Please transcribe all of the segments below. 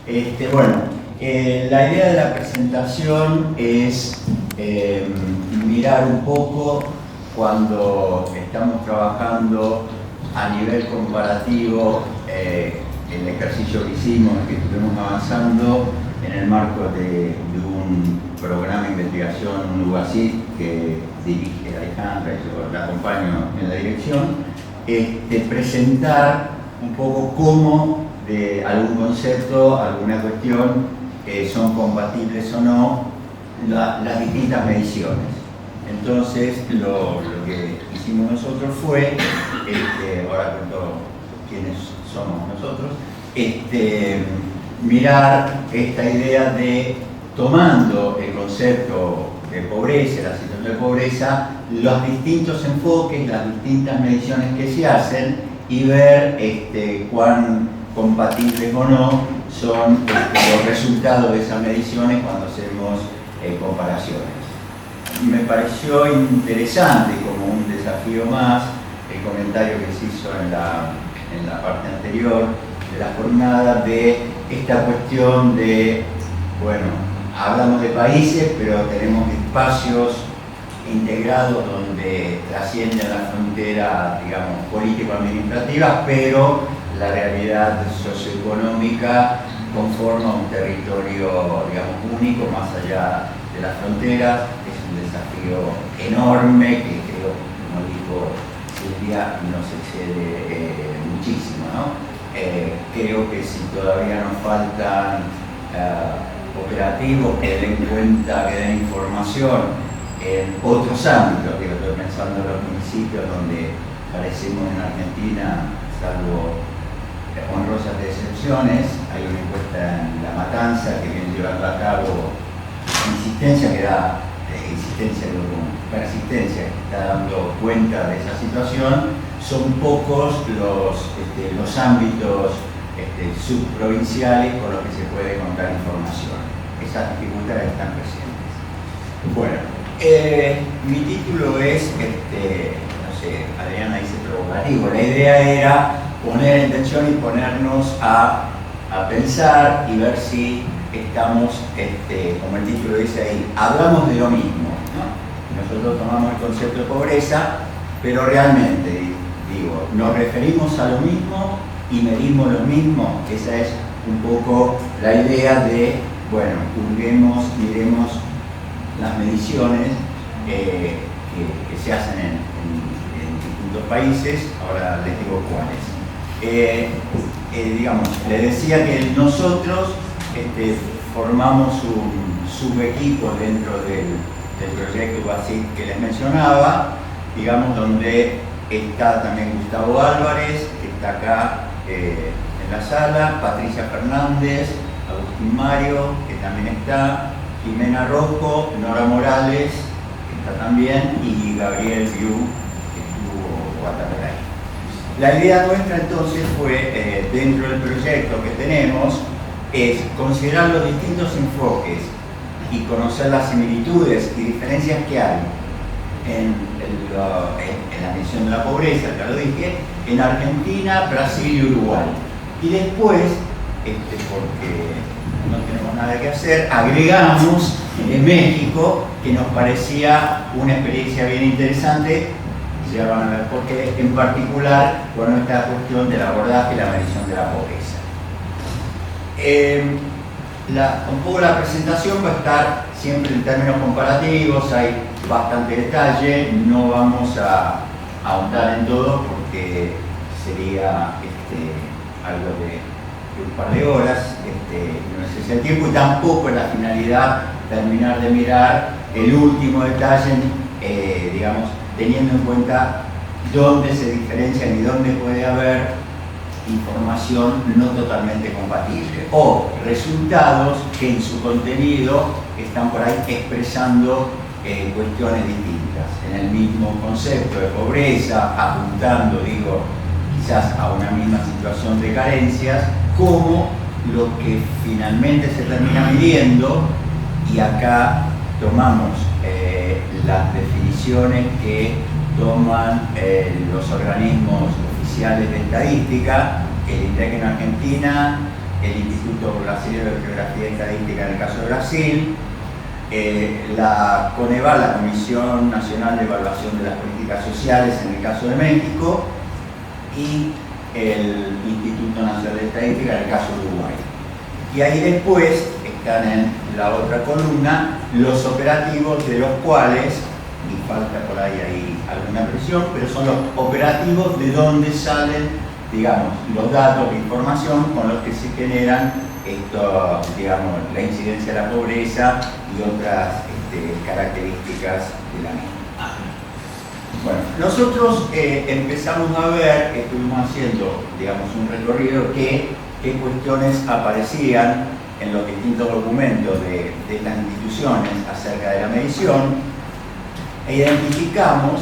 Bueno, la idea de la presentación es mirar un poco cuando estamos trabajando a nivel comparativo el ejercicio que hicimos, que estuvimos avanzando en el marco de un programa de investigación, un UASIT que dirige Alejandra y yo la acompaño en la dirección, presentar un poco cómo de algún concepto, alguna cuestión, son compatibles o no las distintas mediciones. Entonces, lo que hicimos nosotros fue, ahora cuento quiénes somos nosotros, mirar esta idea de, tomando el concepto de pobreza, la situación de pobreza, los distintos enfoques, las distintas mediciones que se hacen y ver cuán compatibles o no son los resultados de esas mediciones cuando hacemos comparaciones. Me pareció interesante como un desafío más el comentario que se hizo en la parte anterior de la jornada de esta cuestión de, bueno, hablamos de países, pero tenemos espacios integrados donde trascienden la frontera, digamos, político-administrativa, pero la realidad socioeconómica conforma un territorio, digamos, único más allá de las fronteras. Es un desafío enorme que creo, como dijo Silvia, nos excede muchísimo, ¿no? Creo que si todavía nos faltan operativos que den cuenta, que den información en otros ámbitos, que estoy pensando en los municipios donde carecemos en Argentina, salvo honrosas excepciones. Hay una encuesta en La Matanza que viene llevando a cabo persistencia, que está dando cuenta de esa situación. Son pocos los ámbitos subprovinciales con los que se puede contar información. Esas dificultades están presentes. Bueno, mi título es, no sé, Adriana dice provocativo. La idea era poner en tensión y ponernos a pensar y ver si estamos, como el título dice ahí, hablamos de lo mismo, ¿no? Nosotros tomamos el concepto de pobreza, pero realmente, digo, nos referimos a lo mismo y medimos lo mismo. Esa es un poco la idea de, bueno, miremos las mediciones que se hacen en distintos países. Ahora les digo cuáles. Digamos, les decía que nosotros formamos un subequipo dentro del proyecto UASIT que les mencionaba, digamos, donde está también Gustavo Álvarez, que está acá en la sala, Patricia Fernández, Agustín Mario, que también está, Jimena Rocco, Nora Morales, que está también, y Gabriel Viu, que estuvo Guatemala. La idea nuestra entonces fue, dentro del proyecto que tenemos, es considerar los distintos enfoques y conocer las similitudes y diferencias que hay en la medición de la pobreza, ya lo dije, en Argentina, Brasil y Uruguay. Y después, porque no tenemos nada que hacer, agregamos en México, que nos parecía una experiencia bien interesante. Ya van a ver por qué, en particular con esta cuestión del abordaje y la medición de la pobreza. Un poco la presentación va a estar siempre en términos comparativos, hay bastante detalle, no vamos a ahondar en todo porque sería algo de un par de horas, no es el tiempo, y tampoco es la finalidad terminar de mirar el último detalle, digamos, teniendo en cuenta dónde se diferencian y dónde puede haber información no totalmente compatible o resultados que en su contenido están por ahí expresando cuestiones distintas en el mismo concepto de pobreza, apuntando, digo, quizás a una misma situación de carencias, como lo que finalmente se termina midiendo. Y acá tomamos las definiciones que toman los organismos oficiales de estadística, el INDEC en Argentina, el Instituto Brasileño de Geografía y Estadística en el caso de Brasil, la Coneval, la Comisión Nacional de Evaluación de las Políticas Sociales en el caso de México, y el Instituto Nacional de Estadística en el caso de Uruguay. Y ahí después están en la otra columna los operativos, de los cuales, y falta por ahí alguna presión, pero son los operativos de donde salen, digamos, los datos de información con los que se generan esto, digamos, la incidencia de la pobreza y otras características de la misma. Bueno, nosotros empezamos a ver, estuvimos haciendo, digamos, un recorrido qué cuestiones aparecían en los distintos documentos de estas instituciones acerca de la medición, e identificamos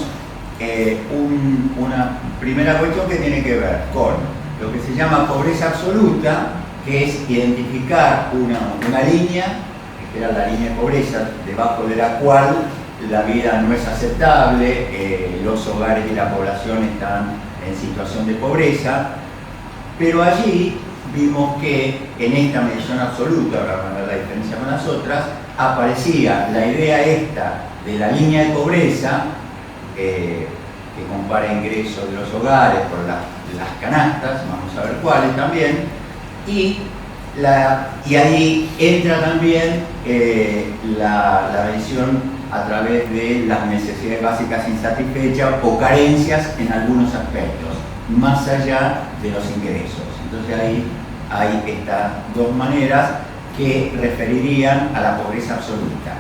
una primera cuestión que tiene que ver con lo que se llama pobreza absoluta, que es identificar una línea, que era la línea de pobreza, debajo de la cual la vida no es aceptable, los hogares y la población están en situación de pobreza, pero allí vimos que en esta medición absoluta, ahora van a ver la diferencia con las otras, aparecía la idea esta de la línea de pobreza, que compara ingresos de los hogares por las canastas, vamos a ver cuáles también, y ahí entra también la medición a través de las necesidades básicas insatisfechas o carencias en algunos aspectos, más allá de los ingresos. Entonces ahí hay estas dos maneras que referirían a la pobreza absoluta.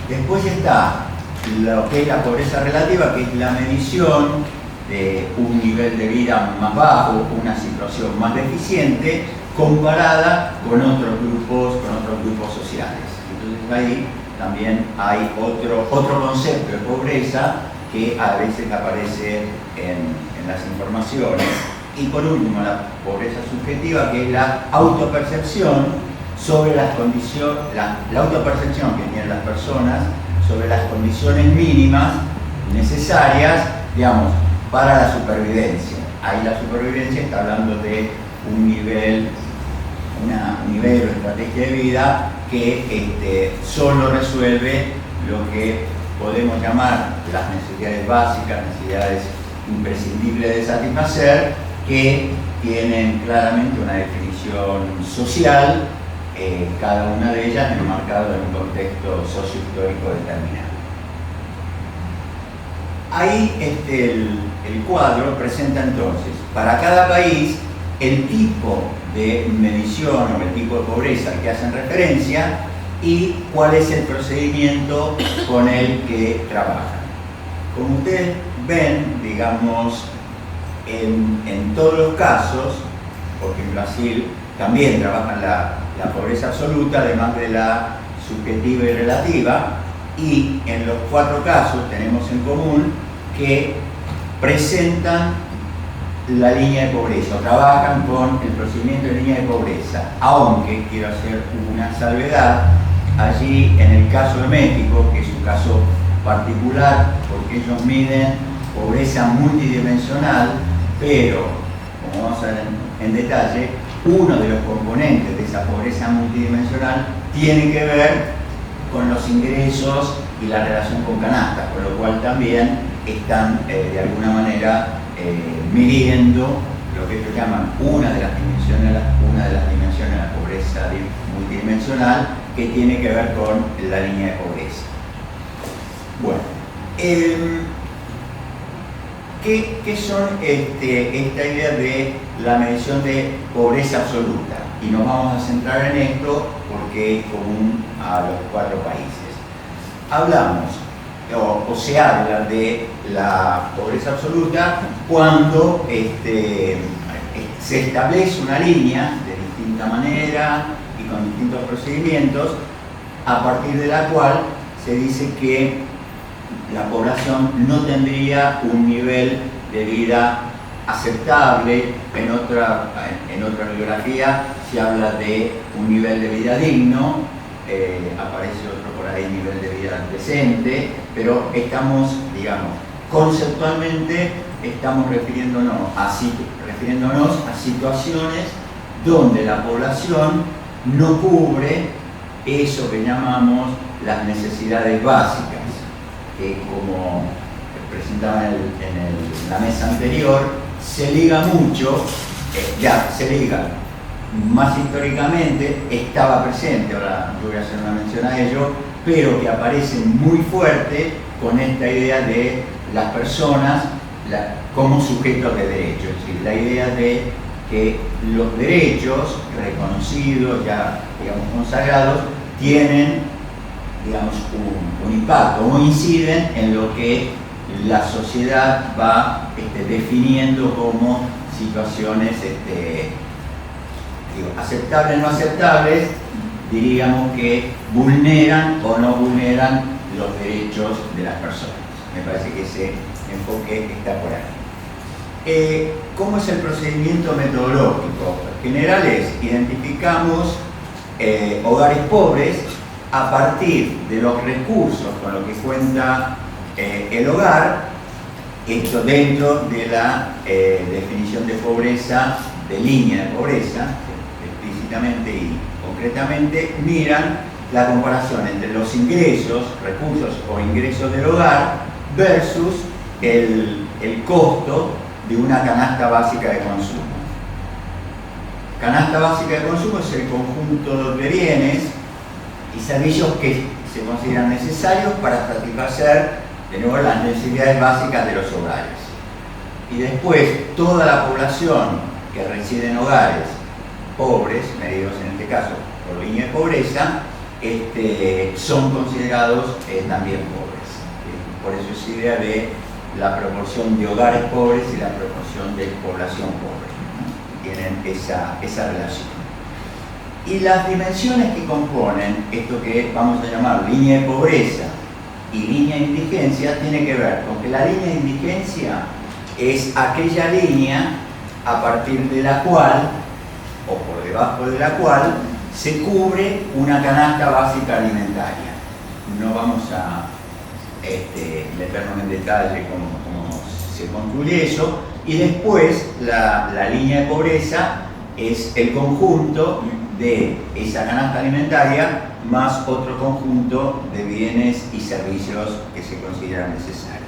Después está lo que es la pobreza relativa, que es la medición de un nivel de vida más bajo, una situación más deficiente, comparada con otros grupos sociales. Entonces ahí también hay otro concepto de pobreza que a veces aparece en las informaciones. Y por último, la pobreza subjetiva, que es la autopercepción sobre las condiciones, la autopercepción que tienen las personas sobre las condiciones mínimas necesarias, digamos, para la supervivencia. Ahí la supervivencia está hablando de un nivel o estrategia de vida que solo resuelve lo que podemos llamar las necesidades básicas, necesidades imprescindibles de satisfacer, que tienen claramente una definición social, cada una de ellas enmarcada en un contexto sociohistórico determinado. Ahí el cuadro presenta entonces, para cada país, el tipo de medición o el tipo de pobreza al que hacen referencia y cuál es el procedimiento con el que trabajan. Como ustedes ven, digamos, en todos los casos, porque en Brasil también trabajan la pobreza absoluta, además de la subjetiva y relativa, y en los 4 casos tenemos en común que presentan la línea de pobreza, o trabajan con el procedimiento de línea de pobreza, aunque quiero hacer una salvedad, allí en el caso de México, que es un caso particular porque ellos miden pobreza multidimensional, pero, como vamos a ver en detalle, uno de los componentes de esa pobreza multidimensional tiene que ver con los ingresos y la relación con canastas, con lo cual también están de alguna manera midiendo lo que ellos llaman una de las dimensiones de la pobreza multidimensional, que tiene que ver con la línea de pobreza. Bueno, ¿qué son esta idea de la medición de pobreza absoluta? Y nos vamos a centrar en esto porque es común a los 4 países. Hablamos, o se habla de la pobreza absoluta cuando se establece una línea de distinta manera y con distintos procedimientos, a partir de la cual se dice que la población no tendría un nivel de vida aceptable. En otra bibliografía se habla de un nivel de vida digno, aparece otro por ahí, nivel de vida decente, pero estamos, digamos, conceptualmente estamos refiriéndonos a situaciones donde la población no cubre eso que llamamos las necesidades básicas, que como presentaba en la mesa anterior, se liga mucho, se liga más históricamente, estaba presente, ahora yo voy a hacer una mención a ello, pero que aparece muy fuerte con esta idea de las personas como sujetos de derechos, es decir, la idea de que los derechos reconocidos, ya digamos consagrados, tienen digamos un impacto o inciden en lo que la sociedad va definiendo como situaciones aceptables o no aceptables, diríamos que vulneran o no vulneran los derechos de las personas. Me parece que ese enfoque está por ahí. ¿Cómo es el procedimiento metodológico? En general identificamos hogares pobres a partir de los recursos con los que cuenta el hogar, esto dentro de la definición de pobreza, de línea de pobreza, explícitamente y concretamente, miran la comparación entre los ingresos, recursos o ingresos del hogar versus el costo de una canasta básica de consumo. Canasta básica de consumo es el conjunto de bienes y servicios que se consideran necesarios para satisfacer de nuevo las necesidades básicas de los hogares. Y después toda la población que reside en hogares pobres, medidos en este caso por línea de pobreza, son considerados también pobres. Por eso esa idea de la proporción de hogares pobres y la proporción de población pobre, ¿no? Tienen esa relación. Y las dimensiones que componen esto que vamos a llamar línea de pobreza y línea de indigencia tiene que ver con que la línea de indigencia es aquella línea a partir de la cual, o por debajo de la cual, se cubre una canasta básica alimentaria. No vamos a meternos en detalle cómo se construye eso. Y después la línea de pobreza es el conjunto de esa canasta alimentaria más otro conjunto de bienes y servicios que se consideran necesarios.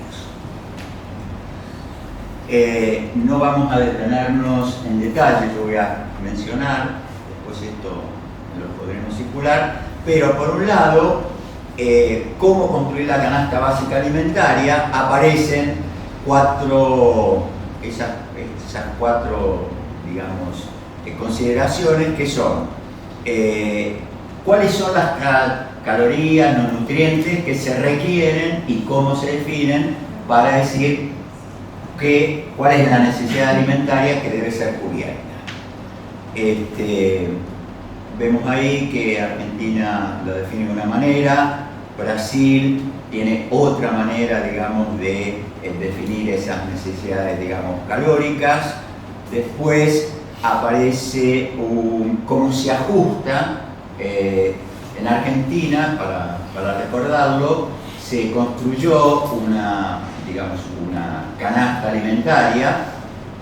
No vamos a detenernos en detalle, yo voy a mencionar, después esto lo podremos circular, pero por un lado, cómo construir la canasta básica alimentaria, aparecen esas cuatro, digamos, consideraciones que son cuáles son las calorías, los nutrientes que se requieren y cómo se definen para decir cuál es la necesidad alimentaria que debe ser cubierta. Vemos ahí que Argentina lo define de una manera, Brasil tiene otra manera, digamos, de definir esas necesidades, digamos, calóricas. Después aparece cómo se ajusta. En Argentina, para recordarlo, se construyó una canasta alimentaria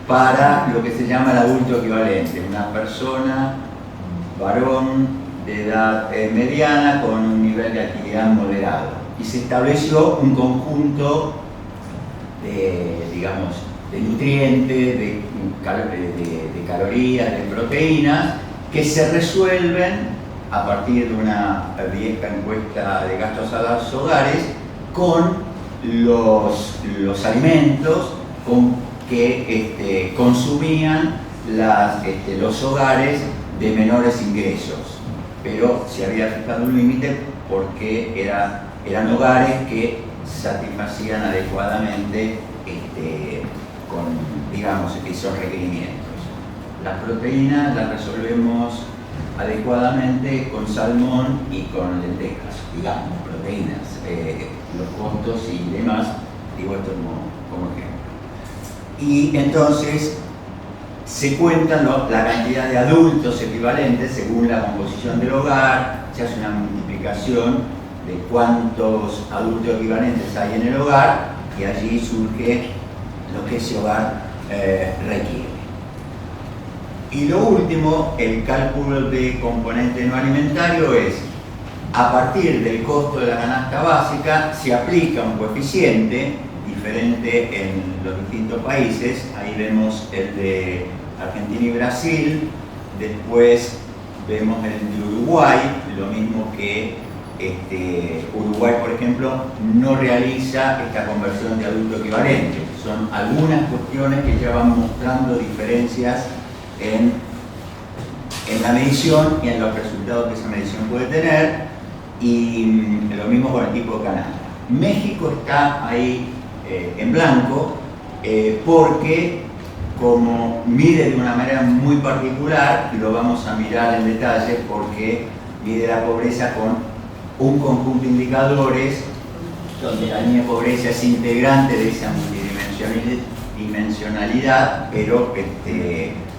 para lo que se llama el adulto equivalente, una persona, varón de edad mediana con un nivel de actividad moderado. Y se estableció un conjunto de nutrientes, de calorías, de proteínas, que se resuelven a partir de una vieja encuesta de gastos a los hogares con los alimentos que consumían los hogares de menores ingresos. Pero se había fijado un límite porque eran hogares que satisfacían adecuadamente con, digamos, esos requerimientos. Las proteínas las resolvemos adecuadamente con salmón y con lentejas, digamos, proteínas, los costos y demás, digo esto como ejemplo. Y entonces se cuentan la cantidad de adultos equivalentes según la composición del hogar, se hace una multiplicación de cuántos adultos equivalentes hay en el hogar y allí surge lo que ese hogar requiere. Y lo último, el cálculo de componente no alimentario es, a partir del costo de la canasta básica, se aplica un coeficiente diferente en los distintos países. Ahí vemos el de Argentina y Brasil, después vemos el de Uruguay, lo mismo que Uruguay, por ejemplo, no realiza esta conversión de adulto equivalente. Son algunas cuestiones que ya van mostrando diferencias en la medición y en los resultados que esa medición puede tener, y lo mismo con el tipo de canasta. México está ahí en blanco porque como mide de una manera muy particular, lo vamos a mirar en detalle porque mide la pobreza con un conjunto de indicadores donde la línea de pobreza es integrante de esa multidimensionalidad, pero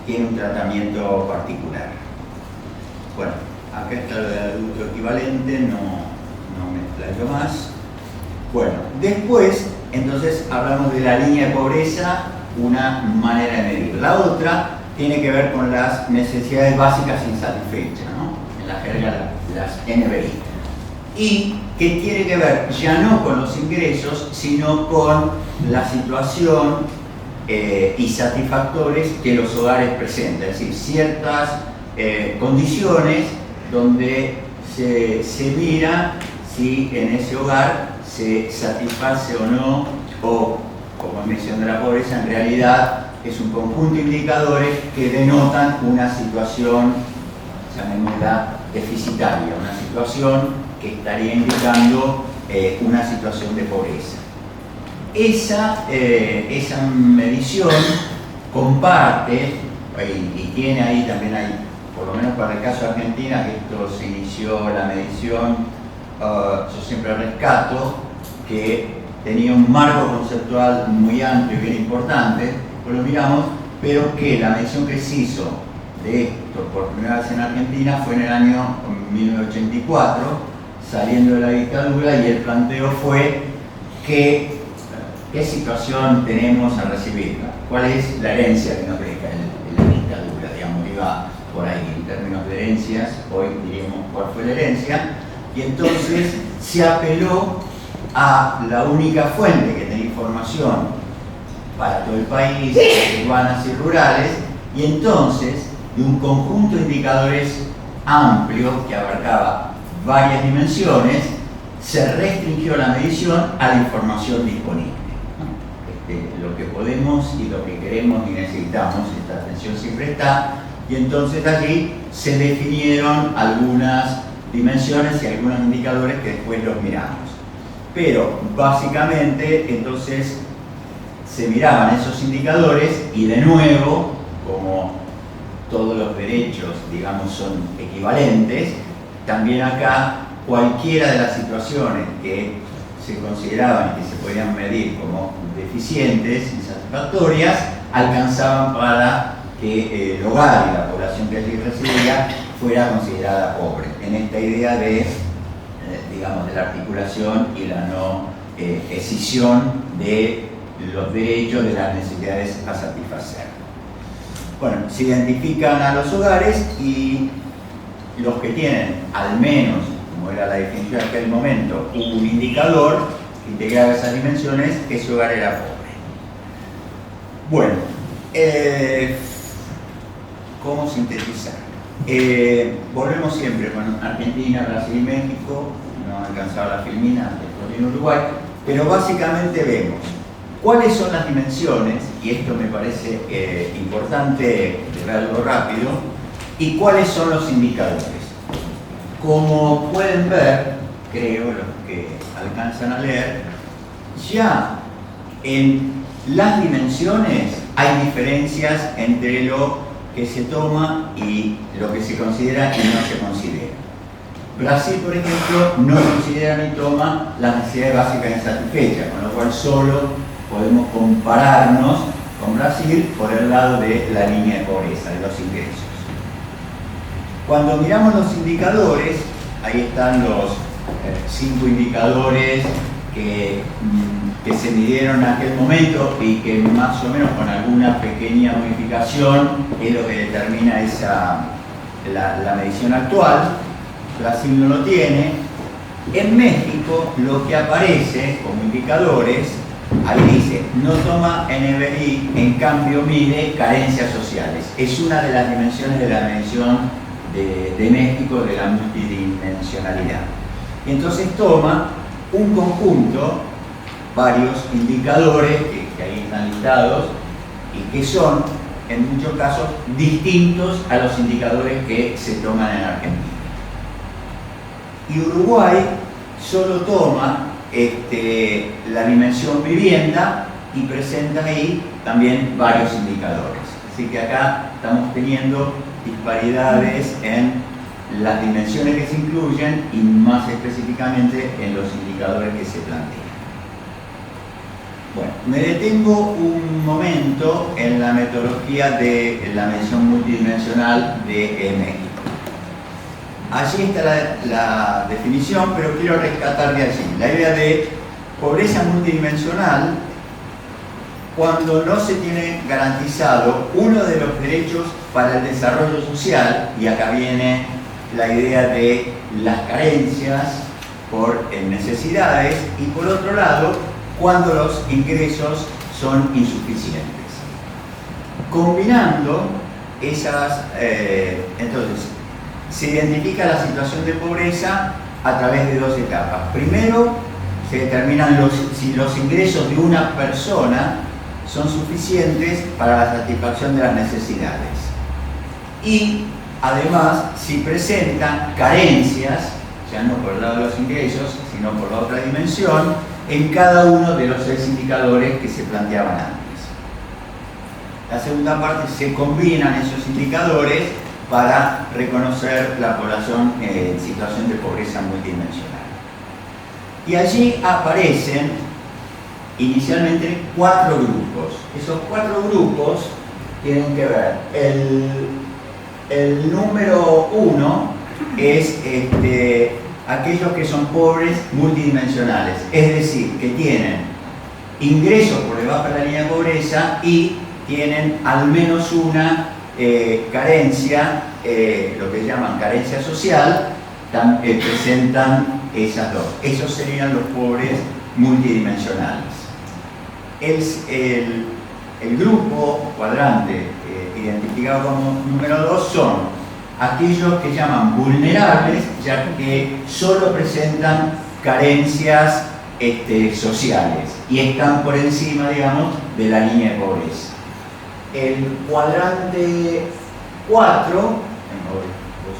tiene un tratamiento particular. Bueno, acá está lo de adulto equivalente, no me explayo más. Bueno, después, entonces hablamos de la línea de pobreza, una manera de medir. La otra tiene que ver con las necesidades básicas insatisfechas, ¿no? En la jerga las NBI. Y que tiene que ver ya no con los ingresos, sino con la situación y satisfactores que los hogares presentan, es decir, ciertas condiciones donde se mira si en ese hogar se satisface o no, o como en medición de la pobreza, en realidad es un conjunto de indicadores que denotan una situación, llamémosla deficitaria, una situación que estaría indicando una situación de pobreza. Esa medición comparte, y tiene ahí también, por lo menos para el caso de Argentina, que esto se inició la medición, yo siempre rescato que tenía un marco conceptual muy amplio y bien importante, pues lo miramos, pero que la medición que se hizo de esto por primera vez en Argentina fue en el año 1984, saliendo de la dictadura, y el planteo fue que ¿qué situación tenemos al recibirla? ¿Cuál es la herencia que nos deja en la dictadura? Digamos, iba por ahí en términos de herencias, hoy diríamos cuál fue la herencia, y entonces se apeló a la única fuente que tenía información para todo el país, urbanas y rurales, y entonces de un conjunto de indicadores amplio que abarcaba varias dimensiones, se restringió la medición a la información disponible. Lo que podemos y lo que queremos y necesitamos, esta atención siempre está, y entonces allí se definieron algunas dimensiones y algunos indicadores que después los miramos. Pero básicamente entonces se miraban esos indicadores y de nuevo, como todos los derechos, digamos, son equivalentes, también acá cualquiera de las situaciones que se consideraban y que se podían medir como deficientes, insatisfactorias, alcanzaban para que el hogar y la población que allí residía fuera considerada pobre, en esta idea de, digamos, de la articulación y la no escisión de los derechos, de las necesidades a satisfacer. Bueno, se identifican a los hogares y los que tienen al menos, como era la definición en aquel momento, un indicador que integraba esas dimensiones, ese hogar era pobre. Bueno, ¿cómo sintetizar? Volvemos siempre con Argentina, Brasil y México, no alcanzaba la filmina, después en Uruguay, pero básicamente vemos cuáles son las dimensiones, y esto me parece importante verlo rápido, y cuáles son los indicadores. Como pueden ver, creo, los que alcanzan a leer, ya en las dimensiones hay diferencias entre lo que se toma y lo que se considera y no se considera. Brasil, por ejemplo, no considera ni toma las necesidades básicas insatisfechas, con lo cual solo podemos compararnos con Brasil por el lado de la línea de pobreza, de los ingresos. Cuando miramos los indicadores, ahí están los 5 indicadores que que se midieron en aquel momento y que más o menos con alguna pequeña modificación es lo que determina la medición actual. Brasil no lo tiene. En México lo que aparece como indicadores, ahí dice, no toma NBI, en cambio mide carencias sociales. Es una de las dimensiones de la medición de México de la multidimensionalidad. Y entonces toma un conjunto, varios indicadores que ahí están listados y que son, en muchos casos, distintos a los indicadores que se toman en Argentina. Y Uruguay solo toma la dimensión vivienda y presenta ahí también varios indicadores. Así que acá estamos teniendo disparidades en las dimensiones que se incluyen y más específicamente en los indicadores que se plantean. Bueno, me detengo un momento en la metodología de la medición multidimensional de México. Allí está la definición, pero quiero rescatar de allí la idea de pobreza multidimensional cuando no se tiene garantizado uno de los derechos para el desarrollo social, y acá viene la idea de las carencias por necesidades, y por otro lado, cuando los ingresos son insuficientes. Combinando esas, entonces, se identifica la situación de pobreza a través de dos etapas. Primero, se determinan si los ingresos de una persona son suficientes para la satisfacción de las necesidades. Y además, si presentan carencias, ya no por el lado de los ingresos, sino por la otra dimensión, en cada uno de los 6 indicadores que se planteaban antes. La segunda parte, se combinan esos indicadores para reconocer la población en situación de pobreza multidimensional. Y allí aparecen inicialmente 4 grupos. Esos 4 grupos tienen que ver, el número 1 es aquellos que son pobres multidimensionales, es decir, que tienen ingresos por debajo de la línea de pobreza y tienen al menos una carencia, lo que llaman carencia social, presentan esas dos. Esos serían los pobres multidimensionales. El grupo cuadrante identificado como número 2 son aquellos que llaman vulnerables, ya que solo presentan carencias sociales y están por encima, digamos, de la línea de pobreza. El cuadrante 4, voy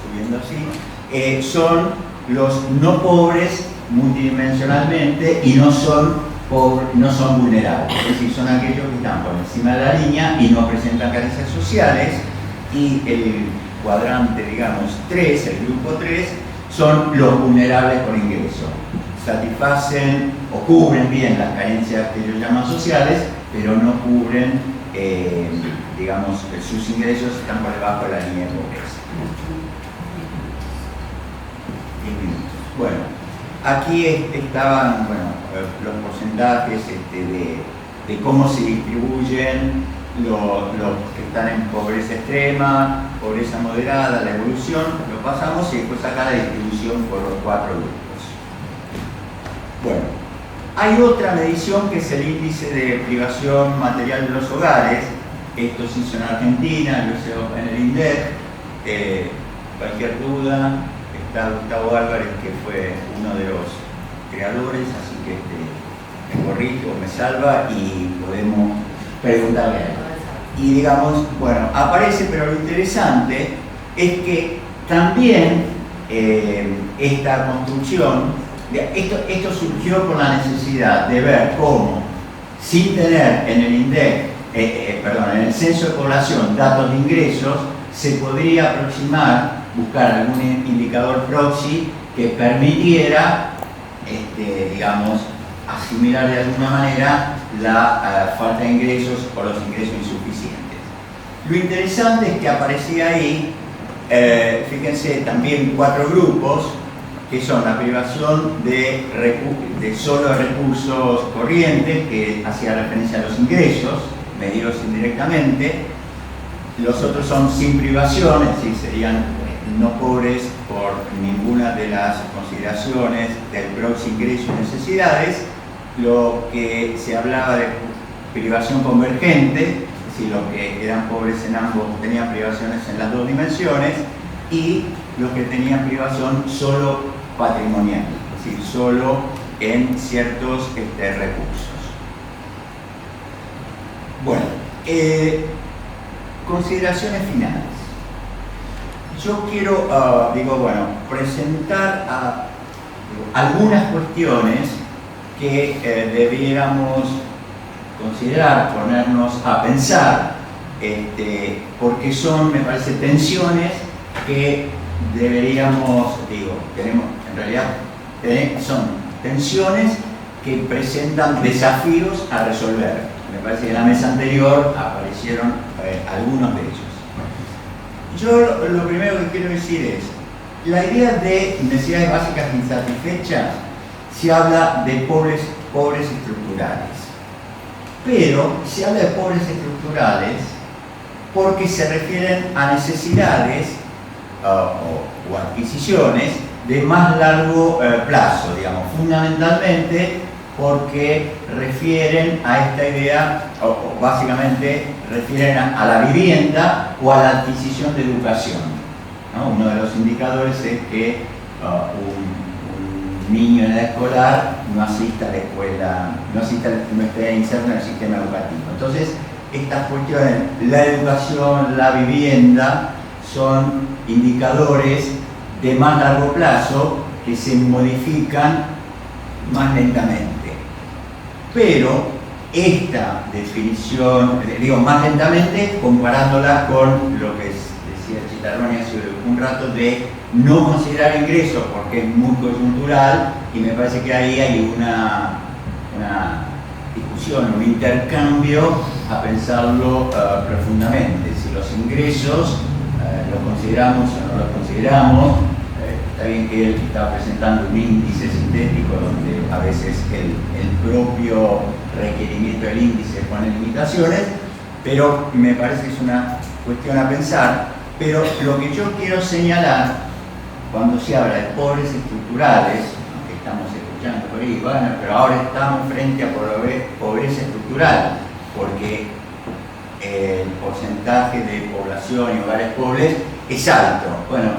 subiendo así, son los no pobres multidimensionalmente y no son vulnerables, es decir, son aquellos que están por encima de la línea y no presentan carencias sociales. Y el cuadrante, digamos, 3, el grupo 3, son los vulnerables por ingreso. Satisfacen o cubren bien las carencias que ellos llaman sociales, pero no cubren, digamos, sus ingresos están por debajo de la línea de pobreza. 10 minutos. Bueno, aquí estaban los porcentajes de cómo se distribuyen los que están en pobreza extrema, pobreza moderada, la evolución, lo pasamos y después acá la distribución por los 4 grupos. Bueno, hay otra medición que es el índice de privación material de los hogares. Esto se hizo en Argentina, lo hizo en el INDEC. Cualquier duda, está Gustavo Álvarez, que fue uno de los creadores, así que me corrige o me salva y podemos preguntarle a él. Y digamos, bueno, aparece, pero lo interesante es que también esta construcción, esto surgió por la necesidad de ver cómo, sin tener en el INDEC, en el censo de población datos de ingresos, se podría aproximar, buscar algún indicador proxy que permitiera, digamos, asimilar de alguna manera la falta de ingresos o los ingresos insuficientes. Lo interesante es que aparecía ahí, fíjense, también 4 grupos que son la privación de solo recursos corrientes, que hacía referencia a los ingresos, medidos indirectamente. Los otros son sin privación, es decir, serían no pobres por ninguna de las consideraciones del PROX, ingresos y necesidades. Lo que se hablaba de privación convergente, es decir, los que eran pobres en ambos tenían privaciones en las dos dimensiones, y los que tenían privación solo patrimonial, es decir, solo en ciertos recursos. Bueno, consideraciones finales. Yo quiero, presentar algunas cuestiones que debiéramos considerar, ponernos a pensar, porque son, me parece, tensiones que deberíamos, en realidad son tensiones que presentan desafíos a resolver. Me parece que en la mesa anterior aparecieron algunos de ellos. Yo lo primero que quiero decir es, la idea de necesidades básicas insatisfechas, se habla de pobres estructurales. Pero se habla de pobres estructurales porque se refieren a necesidades o adquisiciones de más largo plazo, digamos, fundamentalmente porque refieren a esta idea, o básicamente refieren a la vivienda o a la adquisición de educación, ¿no? Uno de los indicadores es que un niño en edad escolar no asista a la escuela, no esté inserto en el sistema educativo. Entonces, estas cuestiones, la educación, la vivienda, son indicadores de más largo plazo que se modifican más lentamente. Pero esta definición, digo más lentamente, comparándola con lo que decía Chitarroni hace un rato de no considerar ingresos porque es muy coyuntural, y me parece que ahí hay una discusión, un intercambio a pensarlo profundamente. Si los ingresos los consideramos o no los consideramos. Está bien que él está presentando un índice sintético donde a veces el propio requerimiento del índice pone limitaciones, pero me parece que es una cuestión a pensar. Pero lo que yo quiero señalar, cuando se habla de pobres estructurales, que estamos escuchando por ahí, bueno, pero ahora estamos frente a pobreza estructural, porque el porcentaje de población y hogares pobres es alto. Bueno,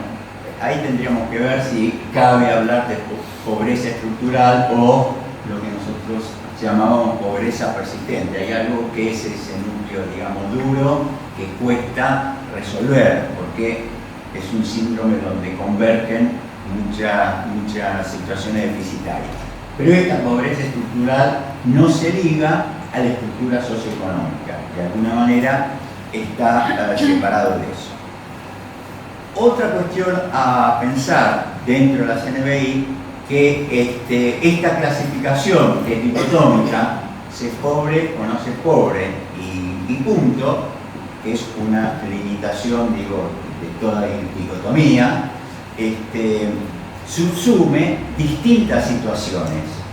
ahí tendríamos que ver si cabe hablar de pobreza estructural o lo que nosotros llamamos pobreza persistente. Hay algo que es ese núcleo, digamos, duro, que cuesta resolver, porque es un síndrome donde convergen muchas situaciones deficitarias. Pero esta pobreza estructural no se liga a la estructura socioeconómica, de alguna manera está separado de eso. Otra cuestión a pensar dentro de la CNBI, que esta clasificación que es dicotómica, se es pobre o no se es pobre, y punto, que es una limitación, digo, de toda dicotomía, subsume distintas situaciones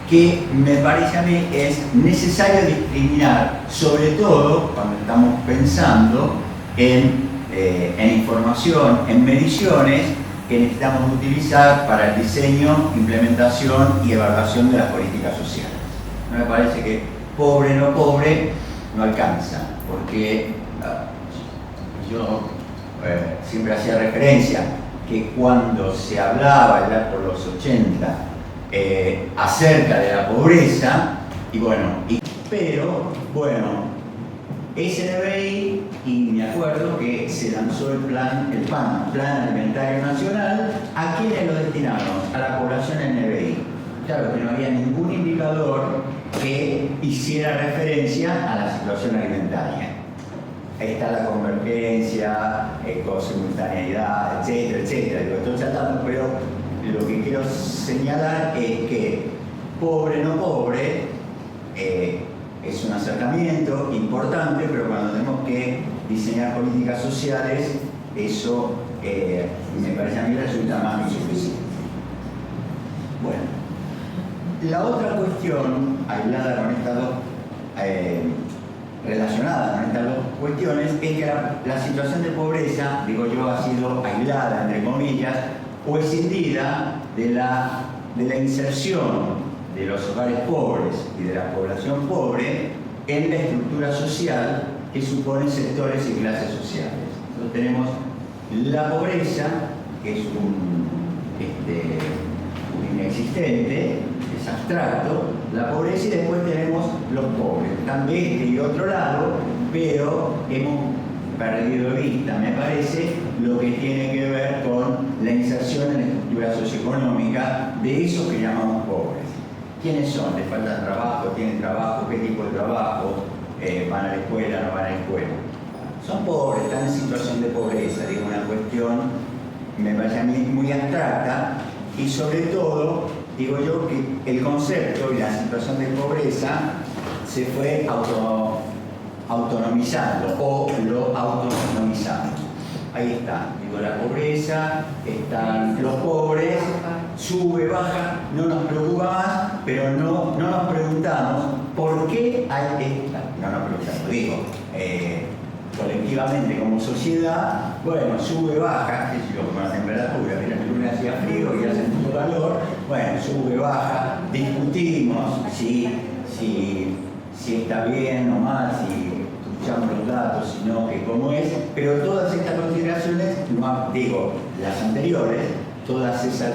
que me parece a mí es necesario discriminar, sobre todo cuando estamos pensando en información, en mediciones que necesitamos utilizar para el diseño, implementación y evaluación de las políticas sociales. No me parece que pobre o no pobre no alcanza, porque yo siempre hacía referencia que cuando se hablaba ya por los 80 acerca de la pobreza, pero bueno, SNBI, y me acuerdo que se lanzó el Plan Alimentario Nacional. ¿A quiénes lo destinamos? A la población NBI. Claro que no había ningún indicador que hiciera referencia a la situación alimentaria. Ahí está la convergencia, ecosimultaneidad, etcétera, etcétera. Estoy tratando, pero lo que quiero señalar es que pobre no pobre es un acercamiento importante, pero cuando tenemos que diseñar políticas sociales, eso me parece a mí resulta más que suficiente. Bueno, la otra cuestión, aislada con estas dos, relacionada con estas dos cuestiones, es que la situación de pobreza, digo yo, ha sido aislada, entre comillas, o escindida de la inserción de los hogares pobres y de la población pobre en la estructura social que supone sectores y clases sociales. Entonces tenemos la pobreza, que es un inexistente, es abstracto, la pobreza, y después tenemos los pobres, también de este y otro lado, pero hemos perdido de vista, me parece, lo que tiene que ver con la inserción en la estructura socioeconómica de esos que llamamos pobres. ¿Quiénes son? ¿Les falta trabajo? ¿Tienen trabajo? ¿Qué tipo de trabajo? ¿Van a la escuela? ¿No van a la escuela? Son pobres, están en situación de pobreza, digo, una cuestión, me parece a mí, muy abstracta, y sobre todo, digo yo, que el concepto y la situación de pobreza se fue autonomizando o lo autonomizamos. Ahí está, digo, la pobreza, están los pobres, sube, baja, no nos preocupa más, pero no nos preguntamos por qué hay esta, no nos preguntamos, digo, colectivamente como sociedad, bueno, sube, baja, qué sé yo, con la temperatura, mira, el lunes hacía frío y hace mucho calor, bueno, sube, baja, discutimos si está bien o mal, si escuchamos los datos, si no, que cómo es, pero todas estas consideraciones, digo, las anteriores, todas esas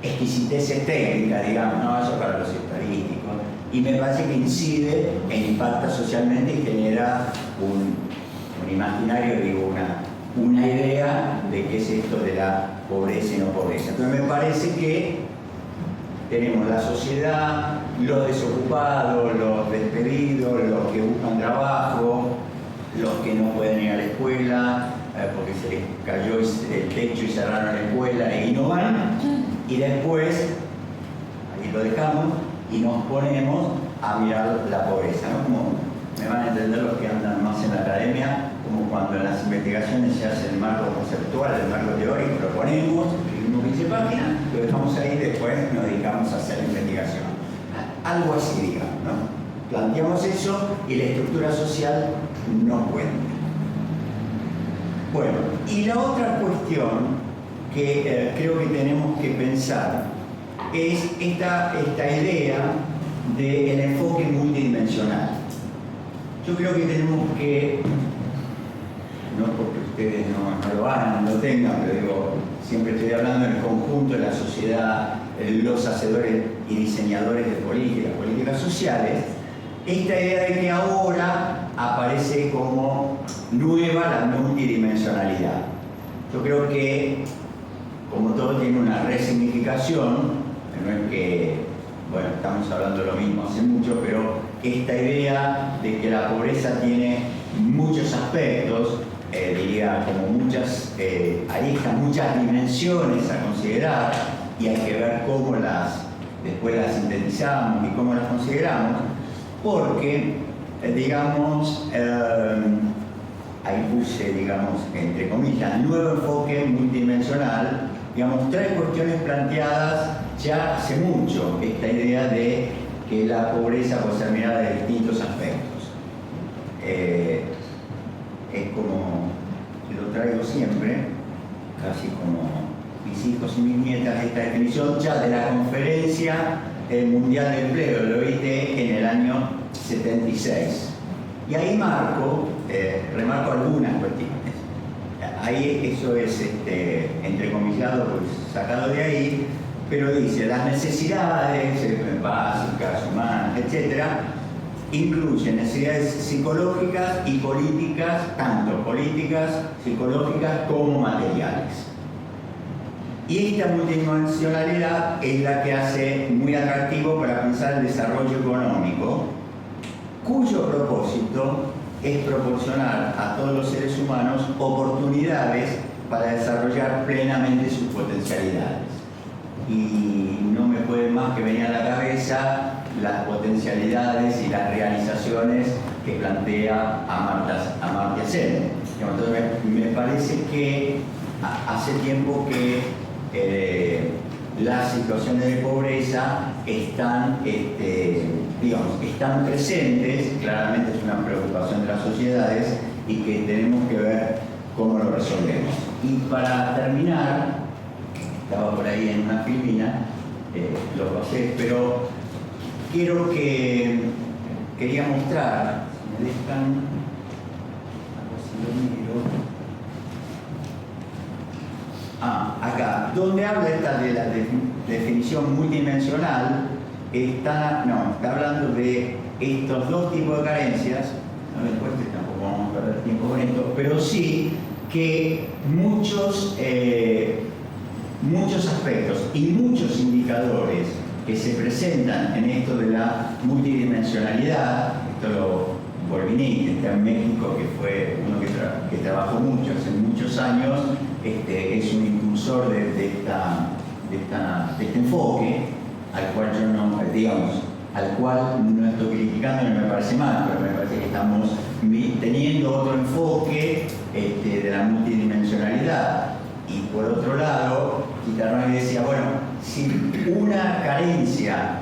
exquisiteces técnicas, digamos, no, eso para los estadísticos, y me parece que incide e impacta socialmente y genera un imaginario, digo, una idea de qué es esto de la pobreza y no pobreza. Entonces me parece que tenemos la sociedad, los desocupados, los despedidos, los que buscan trabajo, los que no pueden ir a la escuela porque se les cayó el techo y cerraron la escuela y no van, y después, ahí lo dejamos, y nos ponemos a mirar la pobreza, ¿no? Como me van a entender los que andan más en la academia, como cuando en las investigaciones se hace el marco conceptual, el marco teórico, lo ponemos, escribimos 15 páginas, lo dejamos ahí y después nos dedicamos a hacer la investigación. Algo así, digamos, ¿no? Planteamos eso y la estructura social no cuenta. Bueno, y la otra cuestión que creo que tenemos que pensar es esta idea del enfoque multidimensional. Yo creo que tenemos que, no porque ustedes no lo hagan, no lo tengan, pero digo, siempre estoy hablando en el conjunto de la sociedad, los hacedores y diseñadores de políticas sociales, esta idea de que ahora aparece como nueva la multidimensionalidad. Yo creo que, como todo tiene una resignificación, no es que, bueno, estamos hablando de lo mismo hace mucho, pero esta idea de que la pobreza tiene muchos aspectos, diría como muchas aristas, muchas dimensiones a considerar, y hay que ver cómo después las sintetizamos y cómo las consideramos, porque, digamos, ahí puse, digamos, entre comillas, nuevo enfoque multidimensional, digamos, tres cuestiones planteadas ya hace mucho, esta idea de que la pobreza puede ser mirada de distintos aspectos. Es como, lo traigo siempre, casi como mis hijos y mis nietas, esta definición ya de la Conferencia Mundial de Empleo, lo OIT, en el año 76. Y ahí remarco algunas cuestiones. Ahí eso es entrecomillado, pues, sacado de ahí, pero dice, las necesidades básicas, humanas, etcétera, incluyen necesidades psicológicas y políticas, tanto políticas, psicológicas como materiales. Y esta multidimensionalidad es la que hace muy atractivo para pensar el desarrollo económico, cuyo propósito es proporcionar a todos los seres humanos oportunidades para desarrollar plenamente sus potencialidades. Y no me puede más que venir a la cabeza las potencialidades y las realizaciones que plantea Amartya Sen. Entonces me parece que hace tiempo que las situaciones de pobreza están, están presentes, claramente es una preocupación de las sociedades y que tenemos que ver cómo lo resolvemos. Y para terminar, estaba por ahí en una filmina, lo pasé, pero quería mostrar, si me dejan, a ver si lo miro. Acá, donde habla esta de la definición multidimensional, está hablando de estos dos tipos de carencias. No les cueste, tampoco vamos a perder tiempo con esto, pero sí que muchos aspectos y muchos indicadores que se presentan en esto de la multidimensionalidad, esto lo Borghini, que está en México, que fue uno que trabajó mucho, hace muchos años, es un impulsor de este enfoque, al cual yo no, al cual no estoy criticando, no me parece mal, pero me parece que estamos teniendo otro enfoque de la multidimensionalidad. Y por otro lado, Quitarroni decía, bueno, si una carencia,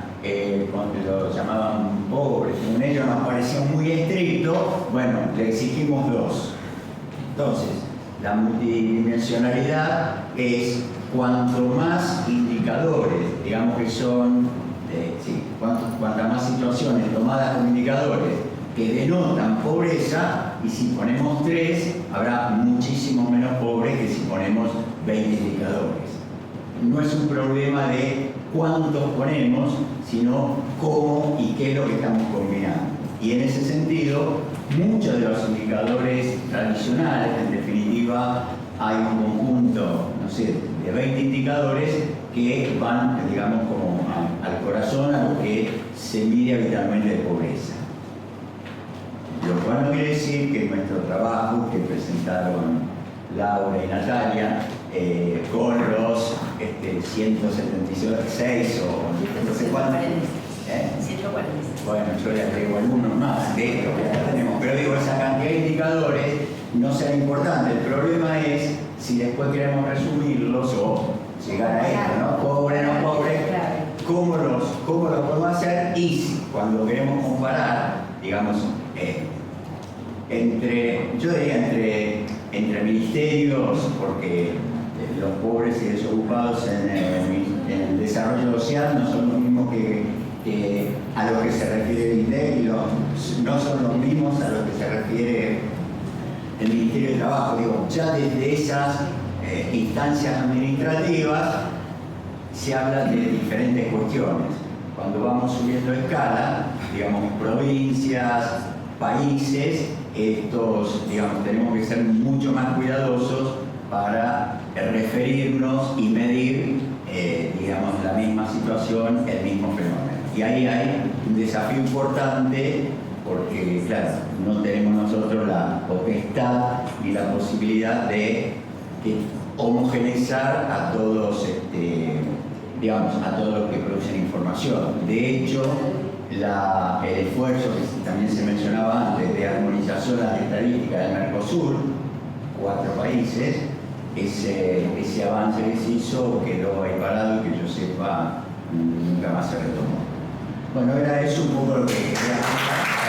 cuando lo llamaban pobres, según ellos nos parecía muy estricto, bueno, le exigimos dos. Entonces, la multidimensionalidad es cuanto más indicadores, digamos que son, cuantas más situaciones tomadas como indicadores que denotan pobreza, y si ponemos 3, habrá muchísimo menos pobres que si ponemos 20 indicadores. No es un problema de cuántos ponemos, sino cómo y qué es lo que estamos combinando. Y en ese sentido, muchos de los indicadores tradicionales, en definitiva, hay un conjunto, no sé, de 20 indicadores que van, digamos, como al corazón, a lo que se mide habitualmente de pobreza. Lo cual no quiere decir que nuestro trabajo, que presentaron Laura y Natalia, con los 176 o no sé cuántos. 146. Bueno, yo le agrego algunos más de esto que ya tenemos, pero digo, esa cantidad de indicadores no será importante. El problema es si después queremos resumirlos o llegar a esto, ¿no? Pobre, no pobre, cómo los podemos hacer, y cuando queremos comparar, digamos, entre ministerios, porque los pobres y desocupados en el desarrollo social no son los mismos que a lo que se refiere el INDEC, no son los mismos a lo que se refiere el Ministerio de Trabajo. Digo, ya desde esas instancias administrativas se habla de diferentes cuestiones. Cuando vamos subiendo escala, digamos, provincias, países, tenemos que ser mucho más cuidadosos para referirnos y medir, la misma situación, el mismo fenómeno. Y ahí hay un desafío importante porque, claro, no tenemos nosotros la potestad ni la posibilidad de homogeneizar a todos, a todos los que producen información. De hecho, el esfuerzo que también se mencionaba antes de armonización de las estadísticas del Mercosur, 4 países, ese avance que se hizo quedó ahí parado y que yo sepa nunca más se retomó. Bueno, era eso un poco lo que quería contar.